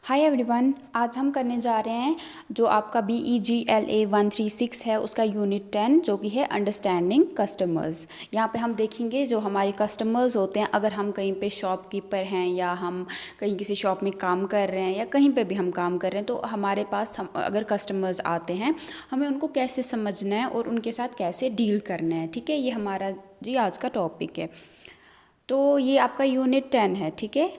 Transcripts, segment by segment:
Hi everyone, आज हम करने जा रहे हैं जो आपका BEGLA 136 है उसका यूनिट 10 जो कि है अंडरस्टैंडिंग कस्टमर्स। यहाँ पे हम देखेंगे जो हमारे कस्टमर्स होते हैं, अगर हम कहीं पे शॉपकीपर हैं या हम कहीं किसी शॉप में काम कर रहे हैं या कहीं पे भी हम काम कर रहे हैं, तो हमारे पास हम अगर कस्टमर्स आते हैं हमें उनको कैसे समझना है और उनके साथ कैसे डील करना है। ठीक है, ये हमारा जी आज का टॉपिक है। तो ये आपका यूनिट 10 है। ठीक है,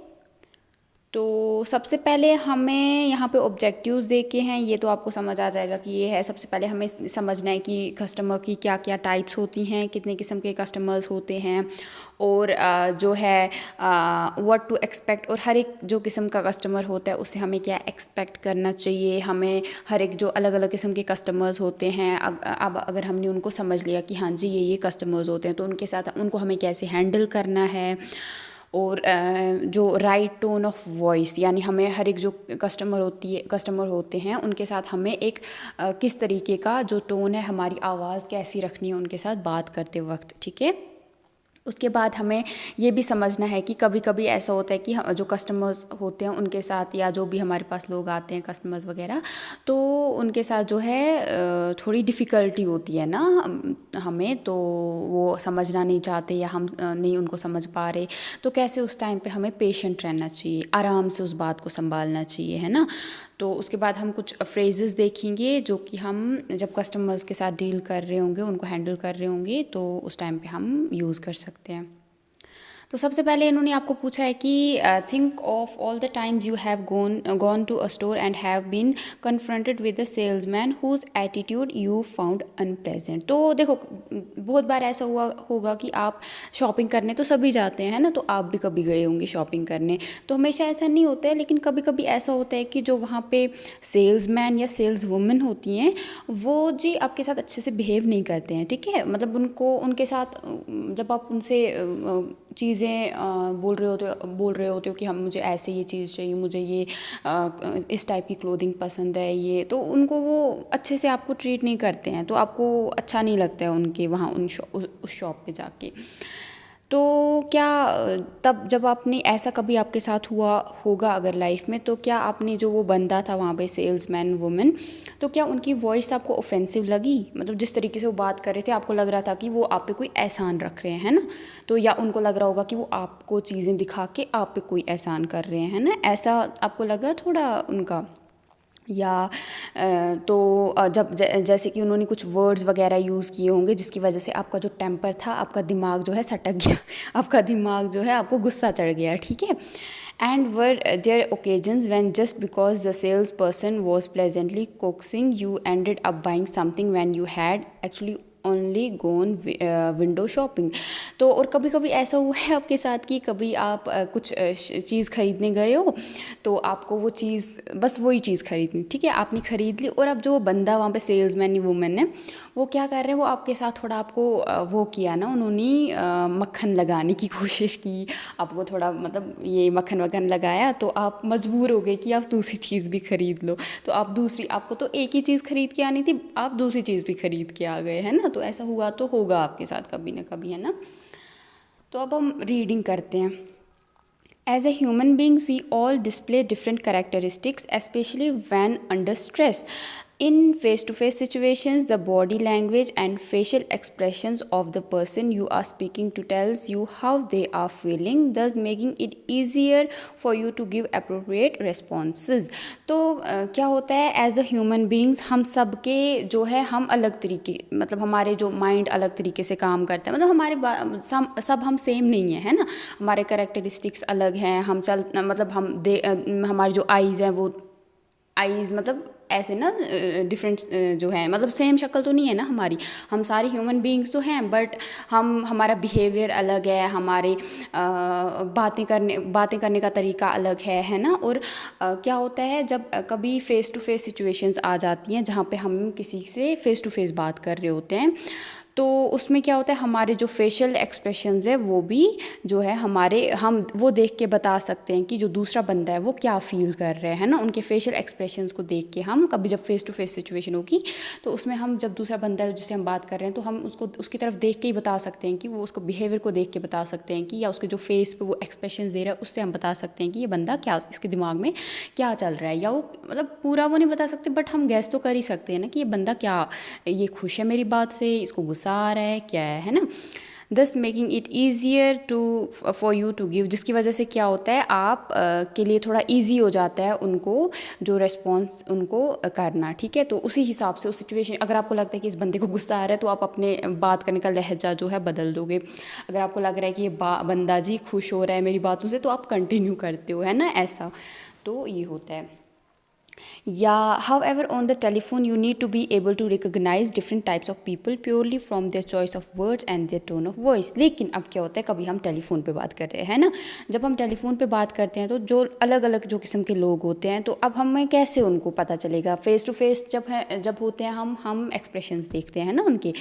तो सबसे पहले हमें यहाँ पे ऑब्जेक्टिव्स देखे हैं, ये तो आपको समझ आ जाएगा कि ये है। सबसे पहले हमें समझना है कि कस्टमर की क्या क्या टाइप्स होती हैं, कितने किस्म के कस्टमर्स होते हैं, और जो है व्हाट टू एक्सपेक्ट, और हर एक जो किस्म का कस्टमर होता है उससे हमें क्या एक्सपेक्ट करना चाहिए। हमें हर एक जो अलग अलग किस्म के कस्टमर्स होते हैं, अब अगर हमने उनको समझ लिया कि हाँ जी ये कस्टमर्स होते हैं, तो उनके साथ उनको हमें कैसे हैंडल करना है। और जो राइट टोन ऑफ वॉइस, यानी हमें हर एक जो कस्टमर होते हैं उनके साथ हमें एक किस तरीके का जो टोन है, हमारी आवाज़ कैसी रखनी है उनके साथ बात करते वक्त। ठीक है, उसके बाद हमें ये भी समझना है कि कभी कभी ऐसा होता है कि जो कस्टमर्स होते हैं उनके साथ, या जो भी हमारे पास लोग आते हैं कस्टमर्स वगैरह, तो उनके साथ जो है थोड़ी डिफ़िकल्टी होती है ना हमें, तो वो समझना नहीं चाहते या हम नहीं उनको समझ पा रहे, तो कैसे उस टाइम पे हमें पेशेंट रहना चाहिए, आराम से उस बात को संभालना चाहिए, है ना। तो उसके बाद हम कुछ फ्रेजेस देखेंगे जो कि हम जब कस्टमर्स के साथ डील कर रहे होंगे, उनको हैंडल कर रहे होंगे, तो उस टाइम पे हम यूज़ कर सकते हैं। तो सबसे पहले इन्होंने आपको पूछा है कि think of all the times you have gone to a store and have been confronted with the salesman whose attitude you found unpleasant. तो देखो, बहुत बार ऐसा हुआ होगा कि आप शॉपिंग करने तो सभी जाते हैं, है ना, तो आप भी कभी गए होंगे शॉपिंग करने। तो हमेशा ऐसा नहीं होता है, लेकिन कभी कभी ऐसा होता है कि जो वहाँ पे सेल्समैन या सेल्स वुमेन होती हैं वो जी आपके साथ अच्छे से बिहेव नहीं करते हैं। ठीक है, मतलब उनके साथ जब आप उनसे चीज़ें बोल रहे होते हो कि हम मुझे ऐसे ये चीज़ चाहिए, मुझे ये इस टाइप की क्लोथिंग पसंद है, ये तो उनको वो अच्छे से आपको ट्रीट नहीं करते हैं, तो आपको अच्छा नहीं लगता है उनके वहाँ उस शॉप पे जाके। तो क्या तब जब आपने ऐसा कभी आपके साथ हुआ होगा अगर लाइफ में, तो क्या आपने जो वो बंदा था वहाँ पे सेल्समैन वुमेन, तो क्या उनकी वॉइस आपको ऑफेंसिव लगी? मतलब जिस तरीके से वो बात कर रहे थे आपको लग रहा था कि वो आप पे कोई एहसान रख रहे हैं, है ना। तो या उनको लग रहा होगा कि वो आपको चीज़ें दिखा के आप पे कोई एहसान कर रहे हैं, है ना, ऐसा आपको लगा थोड़ा उनका। या तो जैसे कि उन्होंने कुछ वर्ड्स वगैरह यूज़ किए होंगे जिसकी वजह से आपका जो टेम्पर था, आपका दिमाग जो है सटक गया आपका दिमाग जो है आपको गुस्सा चढ़ गया। ठीक है, and were there occasions when just because the sales person was pleasantly coaxing you ended up buying something when you had actually only gone window shopping. तो और कभी कभी ऐसा हुआ है आपके साथ कि कभी आप कुछ चीज़ खरीदने गए हो, तो आपको वो चीज़, बस वही चीज़ खरीदनी, ठीक है, आपने खरीद ली, और अब जो बंदा वहाँ पे सेल्समैन या वुमेन है वो क्या कर रहे हैं, वो आपके साथ थोड़ा आपको वो किया ना, उन्होंने मक्खन लगाने की कोशिश की, आपको थोड़ा मतलब ये मक्खन वक्खन लगाया, तो आप मजबूर हो गए कि आप दूसरी चीज़ भी खरीद लो। तो आपको तो एक ही चीज़ खरीद के आनी थी, आप दूसरी चीज़ भी खरीद के आ गए, है ना। तो ऐसा हुआ तो होगा आपके साथ कभी ना कभी, है ना। तो अब हम रीडिंग करते हैं। As a human beings, we all display different characteristics, especially when under stress. In face-to-face situations, the body language and facial expressions of the person you are speaking to tells you how they are feeling, thus making it easier for you to give appropriate responses. तो क्या होता है, as a human beings हम सब के जो है हम अलग तरीके, मतलब हमारे जो माइंड अलग तरीके से काम करता है, मतलब सब हम सेम नहीं है ना, हमारे करेक्टरिस्टिक्स अलग हैं। मतलब हमारी जो आइज़ हैं वो आइज़ मतलब ऐसे ना डिफरेंट जो है, मतलब सेम शक्ल तो नहीं है ना हमारी, हम सारे ह्यूमन बीइंग्स तो हैं, बट हमारा बिहेवियर अलग है, हमारे बातें करने का तरीका अलग है ना। और क्या होता है जब कभी फ़ेस टू फेस सिचुएशंस आ जाती हैं जहाँ पे हम किसी से फ़ेस टू फेस बात कर रहे होते हैं, तो उसमें क्या होता है, हमारे जो फेशियल एक्सप्रेशंस है वो भी जो है हमारे, हम वो देख के बता सकते हैं कि जो दूसरा बंदा है वो क्या फ़ील कर रहा है ना। उनके फेशियल एक्सप्रेशंस को देख के हम कभी जब फेस टू फेस सिचुएशन होगी तो उसमें हम जब दूसरा बंदा है जिससे हम बात कर रहे हैं तो हम उसको उसकी तरफ देख के ही बता सकते हैं कि वो, उसको बिहेवियर को देख के बता सकते हैं कि, या उसके जो फेस पे वो एक्सप्रेशंस दे रहा है उससे हम बता सकते हैं कि ये बंदा क्या, इसके दिमाग में क्या चल रहा है। या वो मतलब पूरा वो नहीं बता सकते बट हम गैस तो कर ही सकते हैं ना कि ये बंदा क्या, ये खुश है मेरी बात से, इसको गुस्सा आ रहा है, क्या है ना। Thus making it easier to for you to give, जिसकी वजह से क्या होता है आप के लिए थोड़ा ईजी हो जाता है उनको जो रेस्पॉन्स उनको करना, ठीक है। तो उसी हिसाब से उस सिचुएशन, अगर आपको लगता है कि इस बंदे को गुस्सा आ रहा है तो आप अपने बात करने का लहजा जो है बदल दोगे। अगर आपको लग रहा है कि ये बंदा जी खुश हो रहा है मेरी बातों से तो आप कंटिन्यू करते हो, है ना, ऐसा। तो ये होता है। या however on the telephone you need to be able to recognize different types of people purely from their choice of words and their tone of voice। लेकिन अब क्या होता है, कभी हम टेलीफोन पे बात कर रहे हैं ना, जब हम टेलीफोन पे बात करते हैं तो जो अलग अलग जो किस्म के लोग होते हैं तो अब हमें कैसे उनको पता चलेगा। फेस टू फेस जब होते हैं हम एक्सप्रेशंस देखते हैं ना उनके।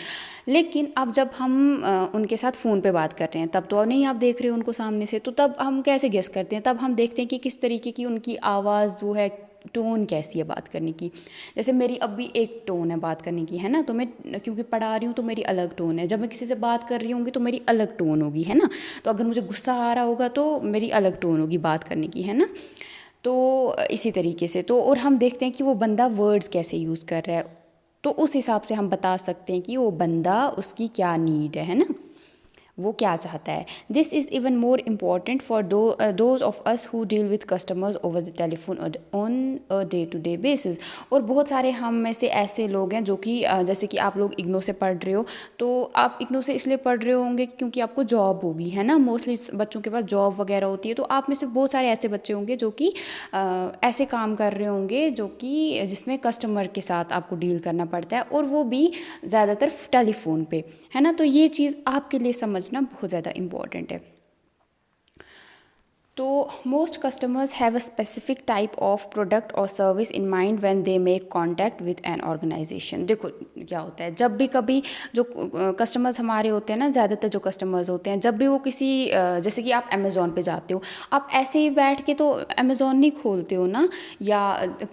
लेकिन अब जब हम उनके साथ फ़ोन पे बात कर रहे हैं तब तो नहीं आप देख रहे हो उनको सामने से, तो तब हम कैसे गेस करते हैं, तब हम देखते हैं कि किस तरीके की उनकी आवाज़ जो है, टोन कैसी है बात करने की। जैसे मेरी अब भी एक टोन है बात करने की, है ना, तो मैं क्योंकि पढ़ा रही हूँ तो मेरी अलग टोन है, जब मैं किसी से बात कर रही होंगी तो मेरी अलग टोन होगी, है ना। तो अगर मुझे गुस्सा आ रहा होगा तो मेरी अलग टोन होगी बात करने की, है ना। तो इसी तरीके से तो, और हम देखते हैं कि वो बंदा वर्ड्स कैसे यूज़ कर रहा है, तो उस हिसाब से हम बता सकते हैं कि वो बंदा, उसकी क्या नीड है ना, वो क्या चाहता है। This is even more important for those of us who deal with customers over the telephone on a day to day basis. और बहुत सारे हम में से ऐसे लोग हैं जो कि जैसे कि आप लोग इग्नो से पढ़ रहे हो, तो आप इग्नो से इसलिए पढ़ रहे होंगे क्योंकि आपको जॉब होगी, है ना। मोस्टली बच्चों के पास जॉब वगैरह होती है, तो आप में से बहुत सारे ऐसे बच्चे होंगे जो कि ऐसे काम कर रहे होंगे जो कि जिसमें कस्टमर के साथ आपको डील करना पड़ता है, और वो भी ज़्यादातर टेलीफोन पे, है ना। तो ये चीज़ आपके लिए समझना बहुत ज़्यादा इम्पॉर्टेंट है। तो most customers have a specific type of product और service in mind when they make contact with an organisation. देखो क्या होता है, जब भी कभी जो कस्टमर्स हमारे होते हैं ना, ज़्यादातर जो कस्टमर्स होते हैं, जब भी वो किसी जैसे कि आप अमेज़ॉन पे जाते हो, आप ऐसे ही बैठ के तो अमेज़ॉन नहीं खोलते हो ना, या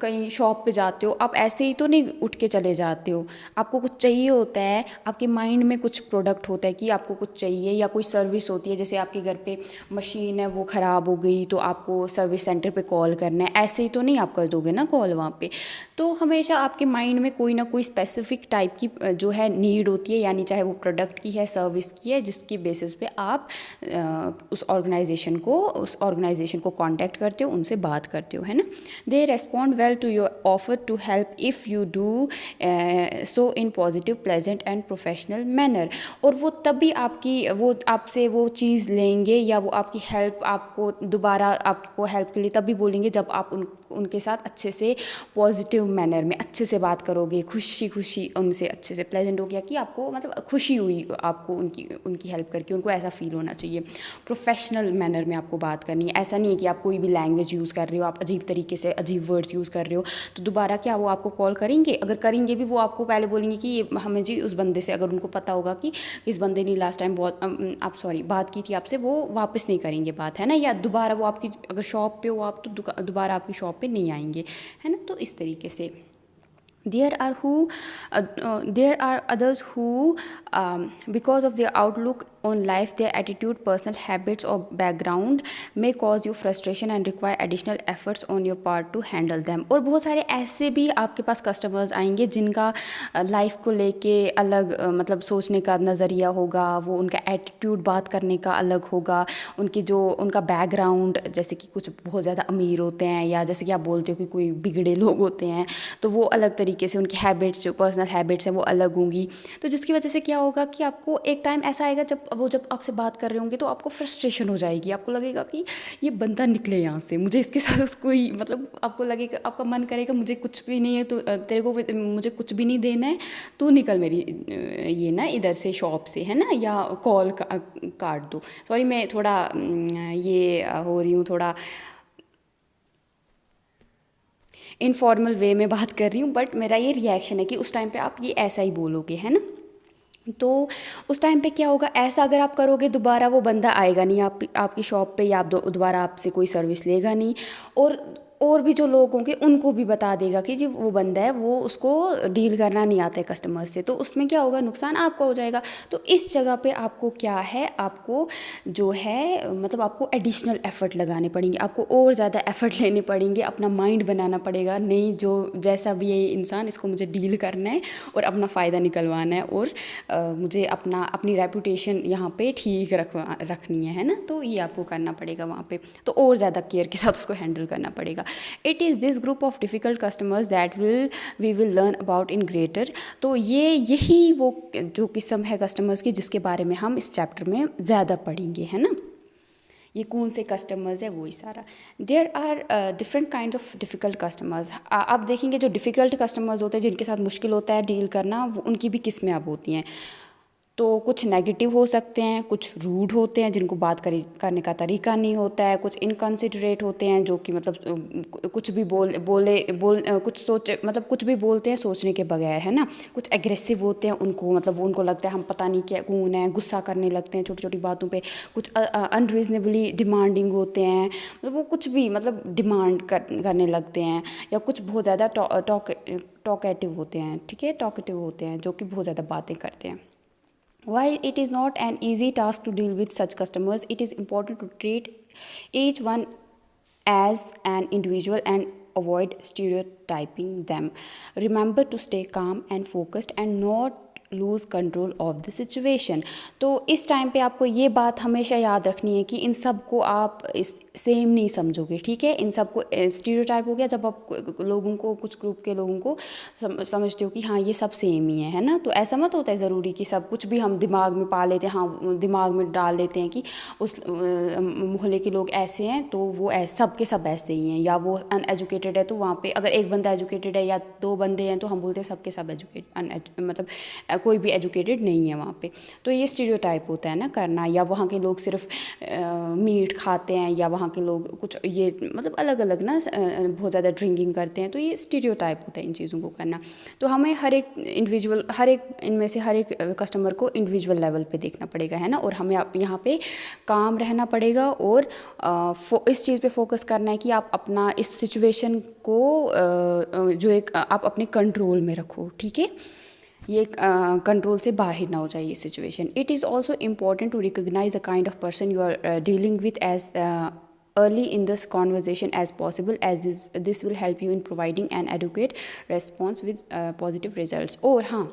कहीं शॉप पे जाते हो आप ऐसे ही तो नहीं उठ के चले जाते हो। आपको कुछ चाहिए होता है, आपके माइंड में कुछ प्रोडक्ट होता है कि आपको कुछ चाहिए, या कोई सर्विस होती है, जैसे आपके घर पे मशीन है वो ख़राब हो गई तो आपको सर्विस सेंटर पे कॉल करना है, ऐसे ही तो नहीं आप कर दोगे ना कॉल वहाँ पे। तो हमेशा आपके माइंड में कोई ना कोई स्पेसिफिक टाइप की जो है नीड होती है, यानी चाहे वो प्रोडक्ट की है, सर्विस की है, जिसकी बेसिस पे आप उस ऑर्गेनाइजेशन को कांटेक्ट करते हो, उनसे बात करते हो, है ना। They respond well to your offer to help if you do so in positive, pleasant and professional manner. और वो तभी वो आपसे वो चीज़ लेंगे, या वो आपकी हेल्प, आपको दोबारा आपको हेल्प के लिए तभी बोलेंगे जब आप उनके साथ अच्छे से पॉजिटिव मैनर में अच्छे से बात करोगे, खुशी खुशी उनसे अच्छे से, प्लेजेंट हो गया कि आपको मतलब खुशी हुई आपको उनकी हेल्प करके, उनको ऐसा फील होना चाहिए। प्रोफेशनल मैनर में आपको बात करनी है, ऐसा नहीं है कि आप कोई भी लैंग्वेज यूज़ कर रहे हो, आप अजीब तरीके से अजीब वर्ड्स यूज़ कर रहे हो तो दोबारा क्या वो आपको कॉल करेंगे, अगर करेंगे भी वो आपको पहले बोलेंगे कि ये हमें जी उस बंदे से, अगर उनको पता होगा कि इस बंदे ने लास्ट टाइम बात की थी आपसे, वो वापस नहीं करेंगे बात, है ना। या दोबारा वो आपकी, अगर शॉप पे हो आप तो दोबारा आपकी शॉप पे नहीं आएंगे, है ना। तो इस तरीके से there are others who because of their outlook on life, their attitude, personal habits or background may cause you frustration and require additional efforts on your part to handle them। और बहुत सारे ऐसे भी आपके पास कस्टमर्स आएंगे जिनका life को लेके अलग मतलब सोचने का नज़रिया होगा, वो उनका एटीट्यूड बात करने का अलग होगा, उनका बैकग्राउंड, जैसे कि कुछ बहुत ज़्यादा अमीर होते हैं, या जैसे कि आप बोलते हो कि कोई बिगड़े लोग होते हैं, तो वो अलग तरीके से उनकी हैबिट्स, जो पर्सनल हैबिट्स हैं वो अलग होंगी। तो जिसकी वजह से क्या होगा कि आपको एक टाइम ऐसा आएगा जब आपसे बात कर रहे होंगे तो आपको फ्रस्ट्रेशन हो जाएगी, आपको लगेगा कि ये बंदा निकले यहाँ से, मुझे इसके साथ उसको ही मतलब आपको लगेगा, आपका मन करेगा मुझे कुछ भी नहीं है तो तेरे को मुझे कुछ भी नहीं देना है, तू निकल मेरी ये ना इधर से शॉप से, है ना, या कॉल काट दो। सॉरी मैं थोड़ा ये हो रही हूँ, थोड़ा इनफॉर्मल वे में बात कर रही हूँ, बट मेरा ये रिएक्शन है कि उस टाइम पे आप ये ऐसा ही बोलोगे, है ना। तो उस टाइम पे क्या होगा, ऐसा अगर आप करोगे दोबारा वो बंदा आएगा नहीं आपकी शॉप पे, या आप दोबारा आपसे कोई सर्विस लेगा नहीं। और भी जो लोग होंगे उनको भी बता देगा कि जी वो बंदा है, वो उसको डील करना नहीं आता है कस्टमर से, तो उसमें क्या होगा, नुकसान आपका हो जाएगा। तो इस जगह पे आपको क्या है, आपको जो है मतलब आपको एडिशनल एफर्ट लगाने पड़ेंगे, आपको और ज़्यादा एफर्ट लेने पड़ेंगे, अपना माइंड बनाना पड़ेगा, नहीं जो जैसा भी है इंसान, इसको मुझे डील करना है और अपना फ़ायदा निकलवाना है, और मुझे अपनी रेपुटेशन यहाँ पे ठीक रखनी है ना। तो ये आपको करना पड़ेगा वहाँ पे, तो और ज़्यादा केयर के साथ उसको हैंडल करना पड़ेगा। It is this group of difficult customers that we will learn about in greater. तो यही वो जो किस्म है कस्टमर्स की जिसके बारे में हम इस चैप्टर में ज़्यादा पढ़ेंगे, है ना। ये कौन से कस्टमर्स है वही सारा। There are different kind of difficult customers. आप देखेंगे जो डिफ़िकल्ट कस्टमर्स होते हैं, जिनके साथ मुश्किल होता है डील करना, वो उनकी भी किस्में अब होती हैं। तो कुछ नेगेटिव हो सकते हैं, कुछ रूड होते हैं जिनको करने का तरीका नहीं होता है, कुछ इनकंसिडरेट होते हैं जो कि मतलब कुछ भी कुछ सोचे, मतलब कुछ भी बोलते हैं सोचने के बगैर, है ना। कुछ एग्रेसिव होते हैं, उनको लगता है हम पता नहीं क्या कौन है, गुस्सा करने लगते हैं छोटी छोटी बातों पे। कुछ अनरीजनेबली डिमांडिंग होते हैं, मतलब वो कुछ भी मतलब डिमांड करने लगते हैं, या कुछ बहुत ज़्यादा टॉकेटिव होते हैं, ठीक है, टॉकेटिव होते हैं जो कि बहुत ज़्यादा बातें करते हैं। While it is not an easy task to deal with such customers, it is important to treat each one as an individual and avoid stereotyping them. Remember to stay calm and focused and not lose control of the situation. तो इस time पे आपको ये बात हमेशा याद रखनी है कि इन सब को आप सेम नहीं समझोगे, ठीक है। इन सब को स्टीरियोटाइप हो गया जब आप लोगों को, कुछ ग्रुप के लोगों को समझते हो कि हाँ ये सब सेम ही है ना। तो ऐसा मत होता है ज़रूरी कि सब कुछ भी हम दिमाग में पा लेते हैं, हाँ दिमाग में डाल देते हैं कि उस मोहल्ले के लोग ऐसे हैं तो वो सब के सब ऐसे ही हैं, या वो अनएजुकेटेड है तो वहाँ पे अगर एक बंदा एजुकेटेड है या दो बंदे हैं तो हम बोलते हैं सब के सब मतलब कोई भी एजुकेटेड नहीं है वहाँ पे। तो ये स्टीरियोटाइप होता है ना करना, या वहाँ के लोग सिर्फ मीट खाते हैं, या वहाँ के लोग कुछ ये मतलब अलग अलग ना बहुत ज़्यादा ड्रिंकिंग करते हैं, तो ये स्टीरियोटाइप होता है इन चीज़ों को करना। तो हमें हर एक इनमें से हर एक कस्टमर को इंडिविजुअल लेवल पे देखना पड़ेगा, है ना। और हमें यहाँ पे काम रहना पड़ेगा, और इस चीज़ पे फोकस करना है कि आप अपना इस सिचुएशन को आप अपने कंट्रोल में रखो, ठीक है। ये कंट्रोल से बाहर ना हो जाए ये situation. It is also important to recognise the kind of person you are dealing with as early in this conversation as possible, as this will help you in providing an adequate response with positive results। और हाँ,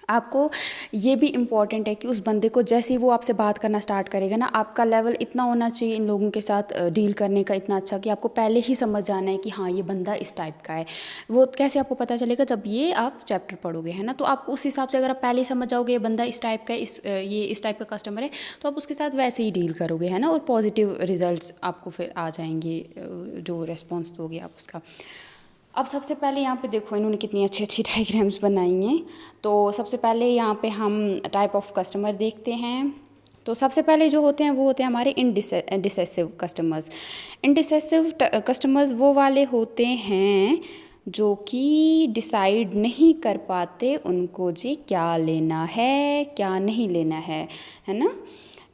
आपको ये भी important है कि उस बंदे को जैसे ही वो आपसे बात करना स्टार्ट करेगा ना, आपका लेवल इतना होना चाहिए इन लोगों के साथ डील करने का, इतना अच्छा कि आपको पहले ही समझ जाना है कि हाँ ये बंदा इस टाइप का है। वो कैसे आपको पता चलेगा, जब ये आप चैप्टर पढ़ोगे, है ना। तो आपको उस हिसाब से अगर आप पहले ही समझ जाओगे ये बंदा इस टाइप का है, ये इस टाइप का कस्टमर है, तो आप उसके साथ वैसे ही डील करोगे, है ना। और पॉजिटिव रिजल्ट्स आपको फिर आ जाएंगे, जो रिस्पॉन्स दोगे आप उसका। अब सबसे पहले यहाँ पे देखो इन्होंने कितनी अच्छी अच्छी डायग्राम्स बनाई हैं। तो सबसे पहले यहाँ पे हम टाइप ऑफ कस्टमर देखते हैं। तो सबसे पहले जो होते हैं वो होते हैं हमारे इनडिसेसिव कस्टमर्स। इनडिसेसिव कस्टमर्स वो वाले होते हैं जो कि डिसाइड नहीं कर पाते उनको जी क्या लेना है क्या नहीं लेना है ना।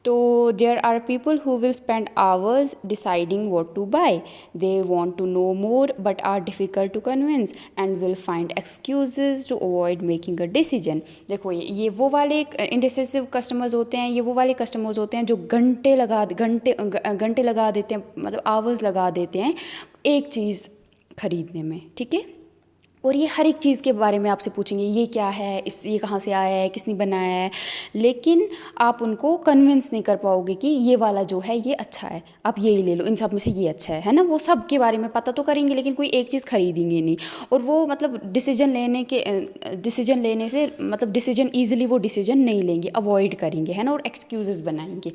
तो there are people who will spend hours deciding what to buy. They want to know more but are difficult to convince and will find excuses to avoid making a decision। देखो ये वो वाले indecisive customers होते हैं, ये वो वाले customers होते हैं जो घंटे लगा देते हैं, मतलब hours लगा देते हैं एक चीज़ खरीदने में, ठीक है। और ये हर एक चीज़ के बारे में आपसे पूछेंगे, ये क्या है, ये कहाँ से आया है, किसने बनाया है, लेकिन आप उनको कन्विंस नहीं कर पाओगे कि ये वाला जो है ये अच्छा है, आप यही ले लो, इन सब में से ये अच्छा है ना। वो सब के बारे में पता तो करेंगे लेकिन कोई एक चीज़ खरीदेंगे नहीं। और वो मतलब डिसीजन लेने से मतलब डिसीजन ईजिली वो डिसीजन नहीं लेंगे, अवॉइड करेंगे, है ना, और एक्सक्यूज़ेस बनाएंगे।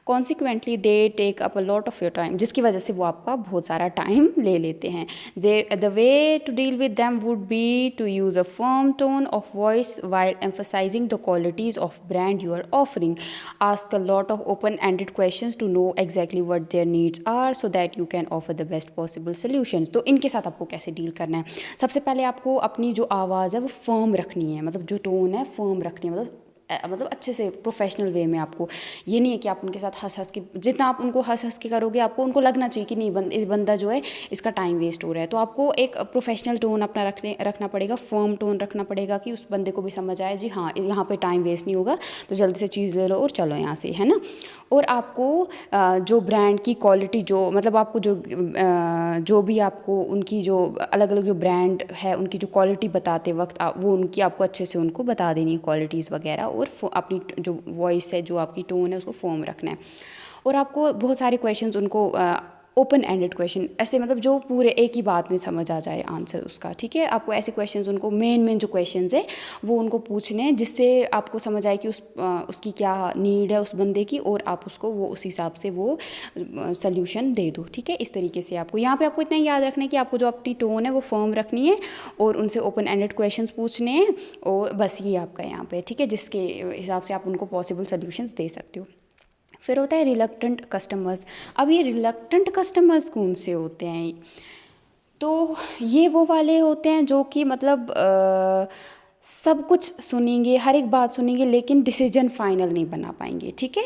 Consequently they take up a lot of your time, जिसकी वजह से वो आपका बहुत सारा टाइम ले लेते हैं। The way to deal with them would be to use a firm tone of voice while emphasising the qualities of brand you are offering. Ask a lot of open ended questions to know exactly what their needs are so that you can offer the best possible solutions. तो इनके साथ आपको कैसे deal करना है, सबसे पहले आपको अपनी जो आवाज़ है वो फर्म रखनी है, मतलब जो टोन है फर्म रखनी है, मतलब मतलब अच्छे से प्रोफेशनल वे में आपको, ये नहीं है कि आप उनके साथ हंस हंस के, जितना आप उनको हंस हंस के करोगे आपको उनको लगना चाहिए कि नहीं इस बंदा जो है इसका टाइम वेस्ट हो रहा है। तो आपको एक प्रोफेशनल टोन अपना रखना पड़ेगा, फर्म टोन रखना पड़ेगा कि उस बंदे को भी समझ आए जी हाँ यहाँ पे टाइम वेस्ट नहीं होगा, तो जल्दी से चीज़ ले लो और चलो यहाँ से, है ना। और आपको जो ब्रांड की क्वालिटी, जो मतलब आपको जो भी आपको उनकी जो अलग अलग जो ब्रांड है उनकी जो क्वालिटी बताते वक्त वो उनकी आपको अच्छे से उनको बता देनी है क्वालिटीज़ वगैरह, और अपनी जो वॉइस है, जो आपकी टोन है, उसको फॉर्म रखना है। और आपको बहुत सारे क्वेश्चंस उनको ओपन एंडेड क्वेश्चन, ऐसे मतलब जो पूरे एक ही बात में समझ आ जाए आंसर उसका, ठीक है। आपको ऐसे क्वेश्चंस उनको मेन जो क्वेश्चंस है वो उनको पूछने हैं, जिससे आपको समझ आए कि उसकी क्या नीड है उस बंदे की, और आप उसको वो उस हिसाब से वो सोल्यूशन दे दो, ठीक है। इस तरीके से आपको यहाँ पे आपको इतना याद रखना है कि आपको जो अपनी टोन है वो फर्म रखनी है और उनसे ओपन एंडेड क्वेश्चंस पूछने हैं, और बस ये आपका यहाँ पे, ठीक है, जिसके हिसाब से आप उनको पॉसिबल सोल्यूशंस दे सकते हो। फिर होता है रिलक्टेंट कस्टमर्स। अब ये रिलक्टेंट कस्टमर्स कौन से होते हैं? तो ये वो वाले होते हैं जो कि मतलब सब कुछ सुनेंगे, हर एक बात सुनेंगे, लेकिन डिसीजन फाइनल नहीं बना पाएंगे, ठीक है।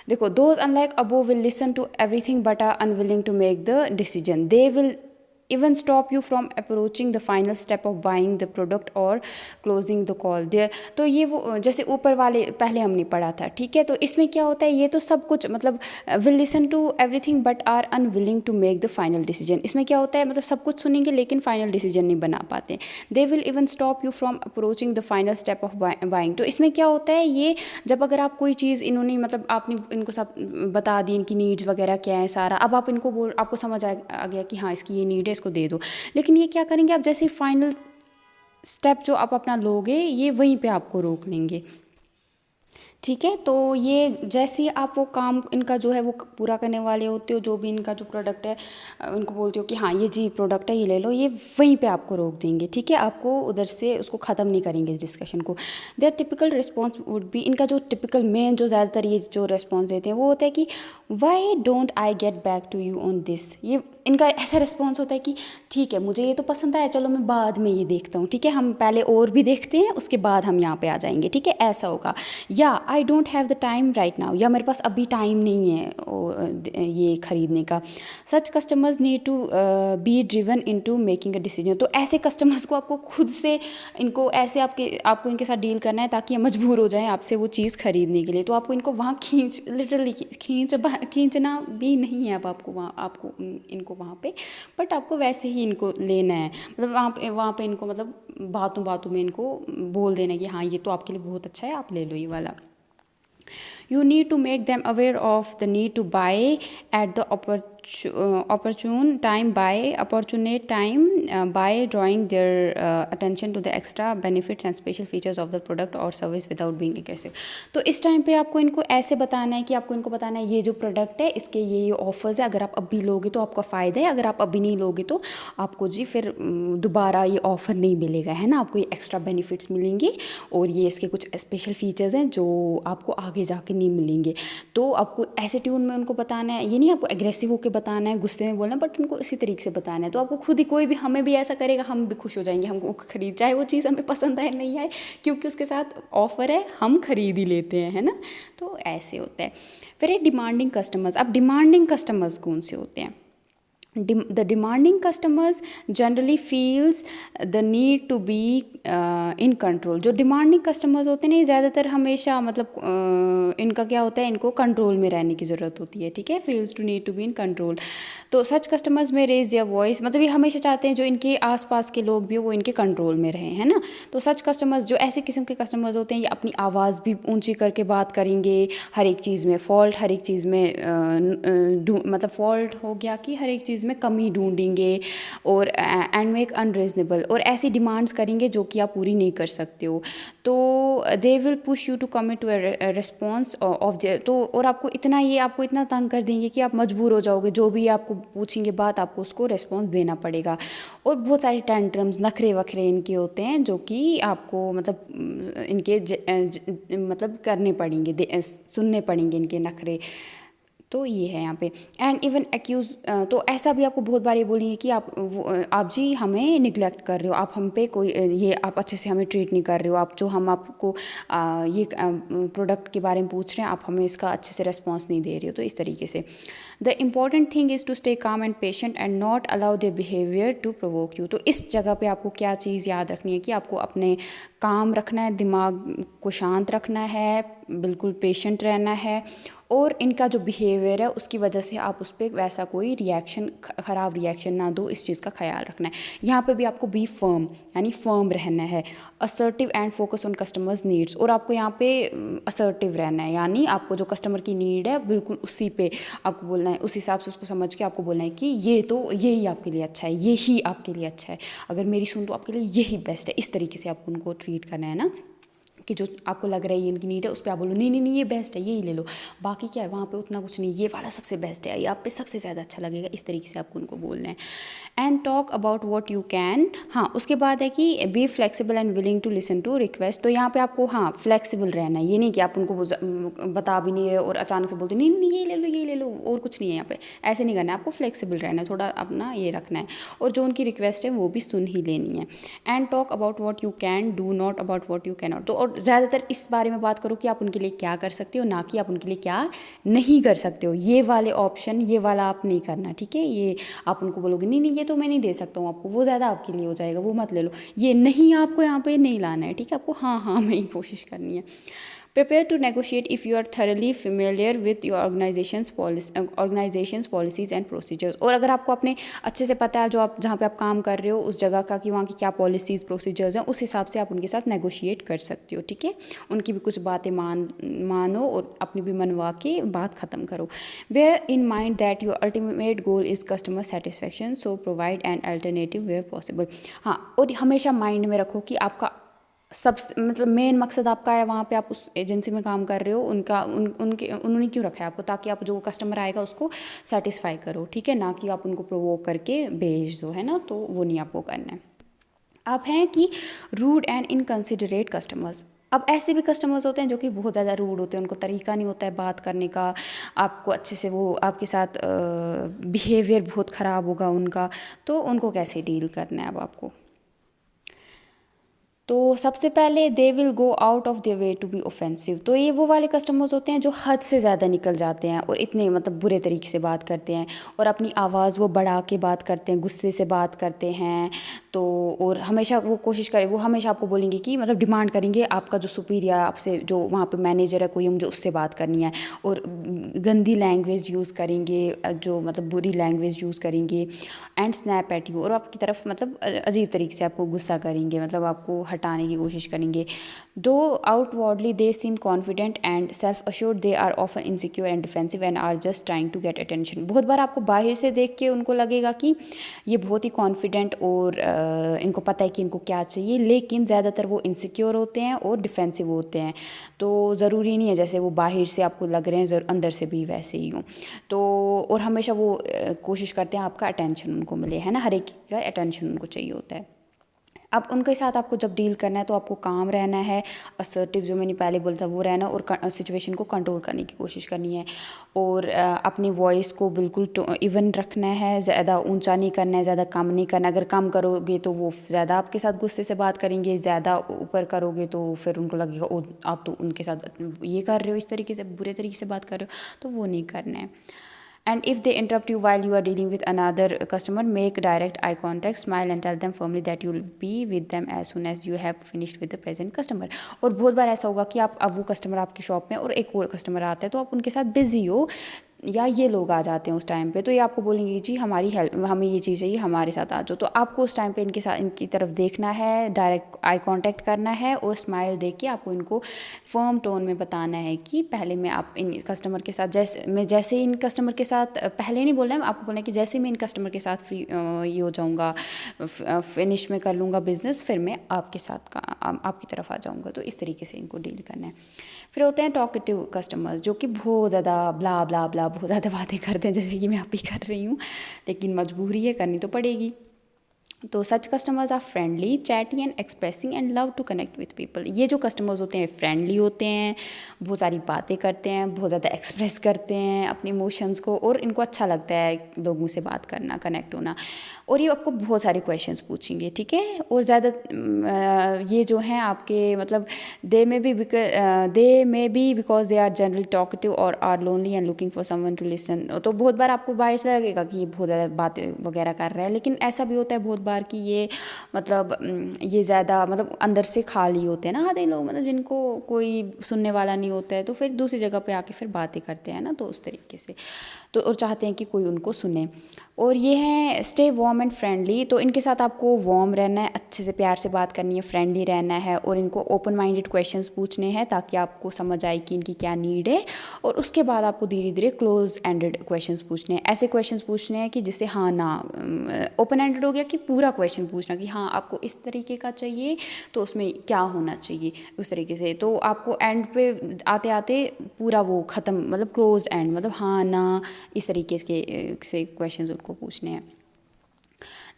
देखो, those unlike above will listen to everything but are unwilling to make the decision, they will even stop you from approaching the final step of buying the product or closing the call there। तो ये वो जैसे ऊपर वाले पहले हमने पढ़ा था, ठीक है। तो इसमें क्या होता है, ये तो सब कुछ मतलब will listen to everything but are unwilling to make the final decision। इसमें क्या होता है, मतलब सब कुछ सुनेंगे लेकिन फाइनल डिसीजन नहीं बना पाते। they will even stop you from approaching the final step of buying। तो इसमें क्या होता है, ये जब अगर आप कोई चीज़ इन्होंने मतलब आपने इनको सब बता दी, इनकी नीड्स वगैरह क्या है सारा, अब आप इनको आपको समझ आ गया कि हाँ इसकी ये नीड है, इसको दे दो। लेकिन ये क्या करेंगे, आप जैसे फाइनल स्टेप जो आप अपना लोगे ये वहीं पे आपको रोक लेंगे, ठीक है। तो ये जैसे ही आप वो काम इनका जो है वो पूरा करने वाले होते हो, जो भी इनका जो प्रोडक्ट है उनको बोलते हो कि हाँ ये जी प्रोडक्ट है, ये ले लो, ये वहीं पे आपको रोक देंगे, ठीक है। आपको उधर से उसको ख़त्म नहीं करेंगे डिस्कशन को। Their typical response would be, इनका जो टिपिकल मेन जो ज़्यादातर ये जो रिस्पॉन्स देते हैं वो होता है कि why don't I get back to you on this. ये इनका ऐसा रिस्पॉन्स होता है कि ठीक है मुझे ये तो पसंद आया, चलो मैं बाद में ये देखता हूँ, ठीक है, हम पहले और भी देखते हैं उसके बाद हम यहाँ पे आ जाएंगे, ठीक है, ऐसा होगा। या I don't have the time right now, या मेरे पास अभी टाइम नहीं है ये ख़रीदने का। Such customers need to be driven into making a decision. तो ऐसे कस्टमर्स को आपको खुद से इनको ऐसे आपको इनके साथ डील करना है ताकि ये मजबूर हो जाएं आपसे वो चीज़ खरीदने के लिए। तो आपको इनको वहाँ लिटरली खींचना भी नहीं है, अब आपको इनको वहाँ पे, बट आपको वैसे ही इनको लेना है, मतलब वहाँ पे इनको मतलब बातों में इनको बोल देना है कि हाँ ये तो आपके लिए बहुत अच्छा है, आप ले लो ये वाला। You need to make them aware of the need to buy at the opportunate time by drawing their attention to the extra benefits and special features of the product or service without being aggressive। तो इस time पे आपको इनको ऐसे बताना है कि आपको इनको बताना है ये जो प्रोडक्ट है इसके ये ऑफर्स है, अगर आप अभी लोगे तो आपका फ़ायदा है, अगर आप अभी नहीं लोगे तो आपको जी फिर दोबारा ये ऑफ़र नहीं मिलेगा, है ना, आपको ये एक्स्ट्रा बेनिफिट्स मिलेंगे और ये इसके कुछ स्पेशल फीचर्स हैं जो आपको आगे जाके नहीं मिलेंगे। तो आपको ऐसे ट्यून में उनको बताना है, ये नहीं आपको एग्रेसिव होकर बताना है, गुस्से में बोलना, बट उनको इसी तरीके से बताना है। तो आपको खुद ही कोई भी हमें भी ऐसा करेगा हम भी खुश हो जाएंगे, हमको खरीद, चाहे वो चीज़ हमें पसंद आए नहीं आए, क्योंकि उसके साथ ऑफ़र है हम खरीद ही लेते हैं, है ना। तो ऐसे होता है। फिर डिमांडिंग कस्टमर्स। अब डिमांडिंग कस्टमर्स कौन से होते हैं? The demanding customers generally feels the need to be in control। जो demanding customers होते हैं ना, ज़्यादातर हमेशा मतलब इनका क्या होता है, इनको कंट्रोल में रहने की ज़रूरत होती है, ठीक है, feels to need to be in control। तो such customers में raise their voice, मतलब ये हमेशा चाहते हैं जो इनके आसपास के लोग भी हो वो इनके कंट्रोल में रहें, है ना। तो such customers, जो ऐसे किस्म के कस्टमर्स होते हैं, ये अपनी आवाज़ भी ऊंची करके बात करेंगे, हर एक चीज़ में फॉल्ट, हर एक चीज़ में मतलब फॉल्ट हो गया कि हर एक चीज़ में कमी ढूंढेंगे और एंड मेक अनरीजनेबल, और ऐसी डिमांड्स करेंगे जो कि आप पूरी नहीं कर सकते हो। तो they will push you to commit to response of the, तो और आपको इतना तंग कर देंगे कि आप मजबूर हो जाओगे, जो भी आपको पूछेंगे बात आपको उसको रिस्पॉन्स देना पड़ेगा। और बहुत सारे टेंट्रम्स, नखरे वखरे इनके होते हैं जो कि आपको मतलब इनके मतलब करने पड़ेंगे, सुनने पड़ेंगे इनके नखरे। तो ये है यहाँ पे। एंड इवन एक्यूज़, तो ऐसा भी आपको बहुत बार ये बोलेंगे कि आप जी हमें निगलेक्ट कर रहे हो, आप हम पे कोई ये आप अच्छे से हमें ट्रीट नहीं कर रहे हो, आप जो हम आपको ये प्रोडक्ट के बारे में पूछ रहे हैं आप हमें इसका अच्छे से रिस्पॉन्स नहीं दे रहे हो। तो इस तरीके से the important thing is to stay calm and patient and not allow the behaviour to provoke you. तो इस जगह पे आपको क्या चीज़ याद रखनी है कि आपको अपने काम रखना है, दिमाग को शांत रखना है, बिल्कुल पेशेंट रहना है, और इनका जो बिहेवियर है उसकी वजह से आप उस पर वैसा कोई रिएक्शन, ख़राब रिएक्शन ना दो, इस चीज़ का ख्याल रखना है। यहाँ पे भी आपको बी फर्म यानी फर्म रहना है, assertive and focus on customers needs, और आपको यहाँ पे असर्टिव रहना है, यानी आपको जो कस्टमर की नीड है बिल्कुल उसी पे आपको बोलना है, उस हिसाब से उसको समझ के आपको बोलना है कि यही आपके लिए अच्छा है, यही आपके लिए अच्छा है, अगर मेरी सुन तो आपके लिए यही बेस्ट है। इस तरीके से आपको उनको ट्रीट करना है ना, कि जो आपको लग रहा है ये इनकी नीड है उस पर आप बोलो नहीं नहीं नहीं ये बेस्ट है, यही ले लो, बाकी क्या है वहाँ पे उतना कुछ नहीं, ये वाला सबसे बेस्ट है, ये आप पे सबसे ज़्यादा अच्छा लगेगा। इस तरीके से आपको उनको बोलना है। And talk about what you can. हाँ, उसके बाद है कि be flexible and willing to listen to request. तो यहाँ पे आपको हाँ फ्लेक्सिबल रहना है, ये नहीं कि आप उनको बता भी नहीं रहे और अचानक से बोलते नहीं नहीं ये ले लो और कुछ नहीं है यहाँ पे, ऐसे नहीं करना है, आपको फ्लेक्सिबल रहना है, थोड़ा अपना ये रखना है, और जो उनकी रिक्वेस्ट है वो भी सुन ही लेनी है। And talk about what you can do, not about what you can not. तो और ज़्यादातर इस बारे में बात करो कि आप उनके लिए क्या कर सकते हो, ना कि आप उनके लिए क्या नहीं कर सकते हो। ये वाले ऑप्शन, ये वाला आप नहीं करना, ठीक है। ये आप उनको बोलोगे नहीं नहीं ये तो मैं नहीं दे सकता हूँ आपको, वो ज़्यादा आपके लिए हो जाएगा, वो मत ले लो, ये नहीं आपको यहाँ पे नहीं लाना है, ठीक है। आपको हाँ में ही कोशिश करनी है। Prepare to negotiate if you are thoroughly familiar with your organization's policies and procedures। और अगर आपको अपने अच्छे से पता है जो आप जहाँ पे आप काम कर रहे हो उस जगह का, कि वहाँ की क्या पॉलिसीज़ प्रोसीजर्स हैं, उस हिसाब से आप उनके साथ नेगोशिएट कर सकते हो, ठीक है। उनकी भी कुछ बातें मानो और अपनी भी मनवा के बात ख़त्म करो। Bear in mind that your ultimate goal is customer satisfaction, so provide an alternative where possible. हाँ, और हमेशा माइंड में रखो कि आपका सब मतलब मेन मकसद आपका है वहाँ पे, आप उस एजेंसी में काम कर रहे हो, उन्होंने क्यों रखा है आपको, ताकि आप जो कस्टमर आएगा उसको सेटिस्फाई करो, ठीक है, ना कि आप उनको प्रोवोक करके भेज दो, है ना। तो वो नहीं आपको करना है। अब हैं कि रूड एंड इनकंसिडरेट कस्टमर्स। अब ऐसे भी कस्टमर्स होते हैं जो कि बहुत ज़्यादा रूड होते हैं, उनको तरीका नहीं होता है बात करने का, आपको अच्छे से वो आपके साथ बिहेवियर बहुत ख़राब होगा उनका, तो उनको कैसे डील करना है अब आपको। तो सबसे पहले they will go out of their way to be offensive. तो ये वो वाले कस्टमर्स होते हैं जो हद से ज़्यादा निकल जाते हैं और इतने मतलब बुरे तरीके से बात करते हैं, और अपनी आवाज़ वो बढ़ा के बात करते हैं, गुस्से से बात करते हैं। तो और हमेशा वो कोशिश करें, वो हमेशा आपको बोलेंगे कि मतलब डिमांड करेंगे आपका जो सुपीरियर आपसे, जो वहाँ पे मैनेजर है कोई, मुझे उससे बात करनी है, और गंदी लैंग्वेज यूज़ करेंगे, जो मतलब बुरी लैंग्वेज यूज़ करेंगे। एंड स्नैप एट यू, और आपकी तरफ मतलब अजीब तरीके से आपको गुस्सा करेंगे, मतलब आपको हटाने की कोशिश करेंगे। Though outwardly they seem confident and self assured, they are often insecure and defensive and are just trying to get attention. बहुत बार आपको बाहर से देख के उनको लगेगा कि ये बहुत ही कॉन्फिडेंट और इनको पता है कि इनको क्या चाहिए, लेकिन ज़्यादातर वो इनसिक्योर होते हैं और डिफेंसिव होते हैं। तो ज़रूरी नहीं है जैसे वो बाहर से आपको लग रहे हैं अंदर से भी वैसे ही हों। तो और हमेशा वो कोशिश करते हैं आपका अटेंशन उनको मिले, है ना, हर एक का अटेंशन उनको चाहिए होता है। अब उनके साथ आपको जब डील करना है तो आपको काम रहना है, असर्टिव जो मैंने पहले बोला था वो रहना, और सिचुएशन को कंट्रोल करने की कोशिश करनी है, और अपनी वॉइस को बिल्कुल इवन रखना है, ज़्यादा ऊंचा नहीं करना है, ज़्यादा कम नहीं करना है। अगर कम करोगे तो वो ज़्यादा आपके साथ गुस्से से बात करेंगे, ज़्यादा ऊपर करोगे तो फिर उनको लगेगा ओ आप तो उनके साथ ये कर रहे हो, इस तरीके से बुरे तरीके से बात कर रहे हो, तो वो नहीं करना है। And if they interrupt you while you are dealing with another customer, make direct eye contact, smile and tell them firmly that you will be with them as soon as you have finished with the present customer। और बहुत बार ऐसा होगा कि आप अब वो customer आपकी shop में और एक और कस्टमर आता है, तो आप उनके साथ बिजी हो या ये लोग आ जाते हैं उस टाइम पे, तो ये आपको बोलेंगे जी हमारी हेल्प, हमें ये चीज़ चाहिए, हमारे साथ आ जाओ। तो आपको उस टाइम पे इनके साथ इनकी तरफ देखना है, डायरेक्ट आई कांटेक्ट करना है, और स्माइल देख के आपको इनको फर्म टोन में बताना है कि पहले मैं आप इन कस्टमर के साथ जैसे इन कस्टमर के साथ पहले नहीं बोलना है, आपको बोलना है कि जैसे मैं इन कस्टमर के साथ फ्री ये हो जाऊँगा, फिनिश में कर लूँगा बिज़नेस, फिर मैं आपके साथ आपकी तरफ आ जाऊँगा। तो इस तरीके से इनको डील करना है। फिर होते हैं टॉकेटिव कस्टमर्स, जो कि बहुत ज़्यादा ब्ला ब्ला ब्ला बहुत ज़्यादा बातें करते हैं, जैसे कि मैं अभी कर रही हूँ, लेकिन मजबूरी है, करनी तो पड़ेगी। तो such customers are friendly, chatty and expressing and love to connect with people. ये जो कस्टमर्स होते हैं फ्रेंडली होते हैं, बहुत सारी बातें करते हैं, बहुत ज़्यादा एक्सप्रेस करते हैं अपने इमोशंस को, और इनको अच्छा लगता है लोगों से बात करना, कनेक्ट होना। और ये आपको बहुत सारे क्वेश्चंस पूछेंगे, ठीक है। और ज़्यादा ये जो हैं आपके मतलब they may be because they are generally talkative और are lonely and looking for someone to listen. तो बहुत बार आपको बायस लगेगा कि ये बहुत ज़्यादा बातें वगैरह कर रहा है, लेकिन ऐसा भी होता है बहुत बार कि ये मतलब ये ज़्यादा मतलब अंदर से खाली होते हैं ना आधे लोग, मतलब जिनको कोई सुनने वाला नहीं होता है, तो फिर दूसरी जगह पे आके फिर बातें करते हैं ना, तो उस तरीके से तो और चाहते हैं कि कोई उनको सुने। और ये हैं स्टे वार्म एंड फ्रेंडली। तो इनके साथ आपको वार्म रहना है, अच्छे से प्यार से बात करनी है, फ्रेंडली रहना है, और इनको ओपन माइंडेड क्वेश्चंस पूछने हैं ताकि आपको समझ आए कि इनकी क्या नीड है। और उसके बाद आपको धीरे धीरे क्लोज एंडेड क्वेश्चंस पूछने हैं, ऐसे क्वेश्चंस पूछने हैं कि जिससे हाँ ना, ओपन एंडेड हो गया कि पूरा क्वेश्चन पूछना कि हाँ आपको इस तरीके का चाहिए तो उसमें क्या होना चाहिए उस तरीके से। तो आपको एंड पे आते आते पूरा वो ख़त्म, मतलब क्लोज एंड, मतलब हाँ ना, इस तरीके से क्वेश्चंस उनको पूछने हैं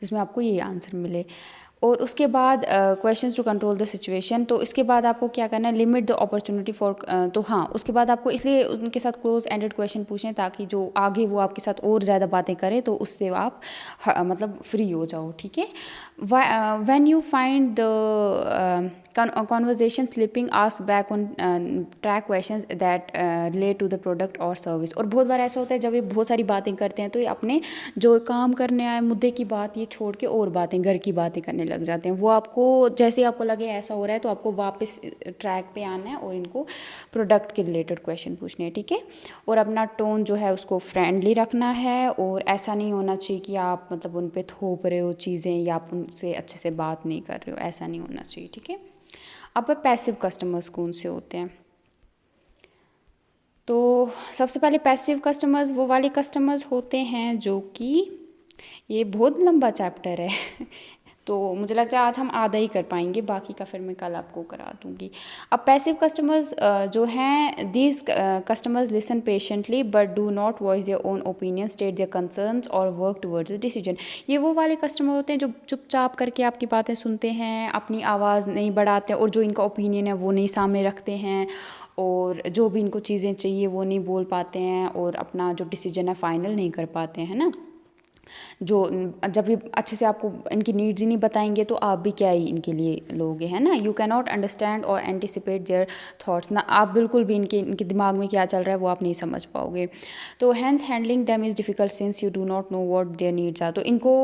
जिसमें आपको ये आंसर मिले। और उसके बाद questions to control the situation. तो इसके बाद आपको क्या करना है, लिमिट द अपॉर्चुनिटी फॉर, तो हाँ उसके बाद आपको इसलिए उनके साथ क्लोज एंडेड क्वेश्चन पूछें ताकि जो आगे वो आपके साथ और ज़्यादा बातें करें तो उससे आप मतलब फ्री हो जाओ, ठीक है। When you find the conversation slipping, ask back on track questions that relate to the product or service। और बहुत बार ऐसा होता है जब ये बहुत सारी बातें करते हैं तो ये अपने जो काम करने आए मुद्दे की बात ये छोड़ के और बातें, घर की बातें करने लग जाते हैं। वो आपको जैसे ही आपको लगे ऐसा हो रहा है तो आपको वापस ट्रैक पे आना है और इनको प्रोडक्ट के रिलेटेड क्वेश्चन पूछने हैं, ठीक है। और अपना टोन जो है उसको फ्रेंडली रखना है, और ऐसा नहीं होना चाहिए कि आप मतलब उन पे थोप रहे हो चीज़ें या आप उनसे अच्छे से बात नहीं कर रहे हो, ऐसा नहीं होना चाहिए, ठीक है। अब पैसिव कस्टमर्स कौन से होते हैं, तो सबसे पहले पैसिव कस्टमर्स वो वाले कस्टमर्स होते हैं जो कि, ये बहुत लंबा चैप्टर है तो मुझे लगता है आज हम आधा ही कर पाएंगे, बाकी का फिर मैं कल आपको करा दूंगी। अब पैसिव कस्टमर्स जो हैं, these customers listen patiently but do not voice their own opinion, state their concerns और वर्क टुवर्ड्स द डिसीजन। ये वो वाले कस्टमर होते हैं जो चुपचाप करके आपकी बातें सुनते हैं, अपनी आवाज़ नहीं बढ़ाते, और जो इनका ओपिनियन है वो नहीं सामने रखते हैं, और जो भी इनको चीज़ें चाहिए वो नहीं बोल पाते हैं, और अपना जो डिसीजन है फाइनल नहीं कर पाते हैं ना। जो जब ये अच्छे से आपको इनकी नीड्स ही नहीं बताएंगे तो आप भी क्या ही इनके लिए लोगे, है ना। यू कैन नॉट अंडरस्टैंड और एंटिसिपेट देयर थॉट्स ना, आप बिल्कुल भी इनके दिमाग में क्या चल रहा है वो आप नहीं समझ पाओगे। तो hence handling them is difficult since you do not know what their needs are. तो इनको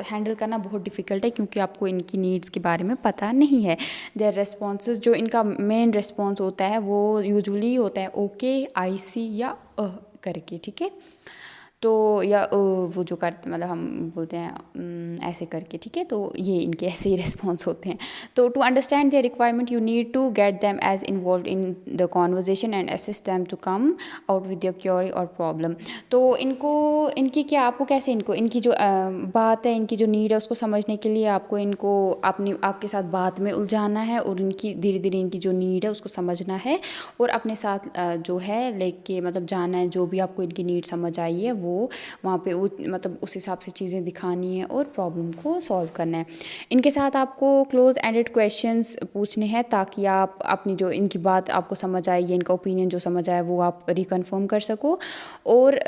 हैंडल करना बहुत डिफ़िकल्ट है क्योंकि आपको इनकी नीड्स के बारे में पता नहीं है। देयर रिस्पॉन्सेज, जो इनका मेन रिस्पॉन्स होता है वो यूजुअली होता है ओके, आई सी या करके, ठीक है। तो या वो जो करते मतलब हम बोलते हैं ऐसे करके, ठीक है। तो ये इनके ऐसे ही रिस्पॉन्स होते हैं। तो to understand their requirement you need to get them as involve in the conversation and assist them to come out with your query और प्रॉब्लम। तो इनकी क्या, आपको कैसे इनकी जो बात है, इनकी जो नीड है उसको समझने के लिए आपको इनको आपके साथ बात में उलझाना है, और इनकी धीरे धीरे इनकी जो नीड है उसको समझना है, और अपने साथ जो है लेके मतलब जाना है, जो भी आपको इनकी नीड समझ आई है वो वहाँ पे मतलब उस हिसाब से चीज़ें दिखानी है और प्रॉब्लम को सॉल्व करना है। इनके साथ आपको क्लोज एंडेड क्वेश्चंस पूछने हैं ताकि आप अपनी जो इनकी बात आपको समझ आई है, इनका ओपिनियन जो समझ आए वो आप रिकन्फर्म कर सको। और